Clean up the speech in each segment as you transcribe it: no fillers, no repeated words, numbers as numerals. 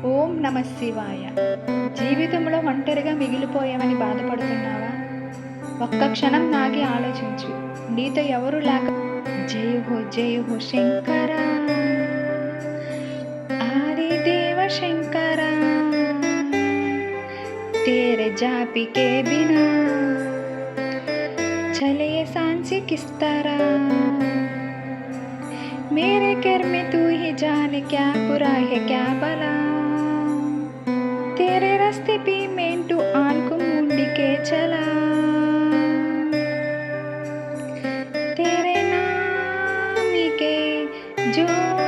ఓం నమ శివాయ. జీవితంలో ఒంటరిగా మిగిలిపోయామని బాధపడుతున్నావా? ఒక్క క్షణం ఆగి ఆలోచించు. నీతో ఎవరు లేక జయ హో శంకర, ఆదిదేవ శంకర, तेरे जापी के बिना चले ये सांसी किस तरह, मेरे घर में तू ही जाने क्या बुरा है क्या भला, तेरे रास्ते पे मैं तू आंख मूंद के चला, तेरे नाम के जो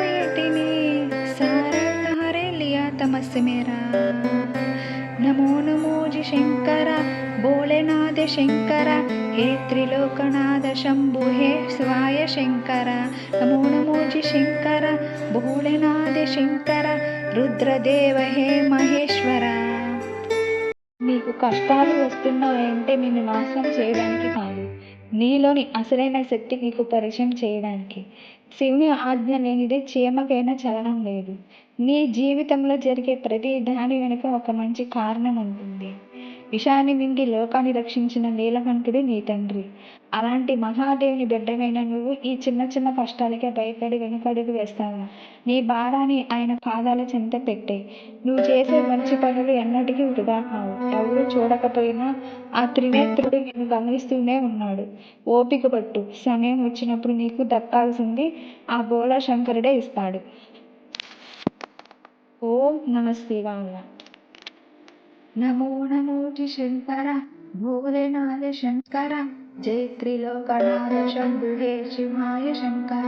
यटिने सारा तारे लिया तमस मेरा, नमो नमो जी शंकर, भोलेनाथ शंकर, हे त्रिलोकनाथ शंभु हे शिवाय शंकर, नमो नमो जी शंकर, भोलेनाथ शंकर, रुद्रदेव हे महेश्वर. నీకు కష్టాలు వస్తున్నాయంటే నిన్ను నాశనం చేయడానికి కాదు, నీలోని అసలైన శక్తి నీకు పరిచయం చేయడానికి. శివుని ఆజ్ఞ లేనిదే చీమకైనా చలనం లేదు. నీ జీవితంలో జరిగే ప్రతి దాని వెనుక ఒక మంచి కారణం ఉంటుంది. విషాన్ని మింగి లోకాన్ని రక్షించిన నీలకంఠుడు నీ తండ్రి. అలాంటి మహాదేవుని బిడ్డవైన నువ్వు ఈ చిన్న చిన్న కష్టాలకే భయపడి వెనుకడుగు వేస్తావా? నీ భారాన్ని ఆయన పాదాల చెంత పెట్టే. నువ్వు చేసే మంచి పనులు ఎన్నటికీ వృధా కావు. ఎవరు చూడకపోయినా ఆ త్రినేత్రుడు నిన్ను గమనిస్తూనే ఉన్నాడు. ఓపిక పట్టు, సమయం వచ్చినప్పుడు నీకు దక్కాల్సింది ఆ బోళా శంకరుడే ఇస్తాడు. ఓం నమ శివాయ. నమో నమో జి శంకర, భోలేనాథ శంకర, జయ त्रिलोकनाथ शंभु हे शिवाय शंकर,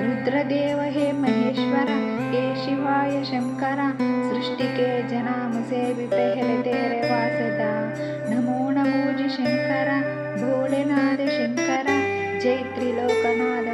रुद्रदेव हे महेश्वर, हे शिवाय शंकर, सृष्टि के जन्म से भी पहले तेरे वासदा, नमो नमो जी शंकर, भोलेनाथ शंकर, जय त्रिलोकनाथ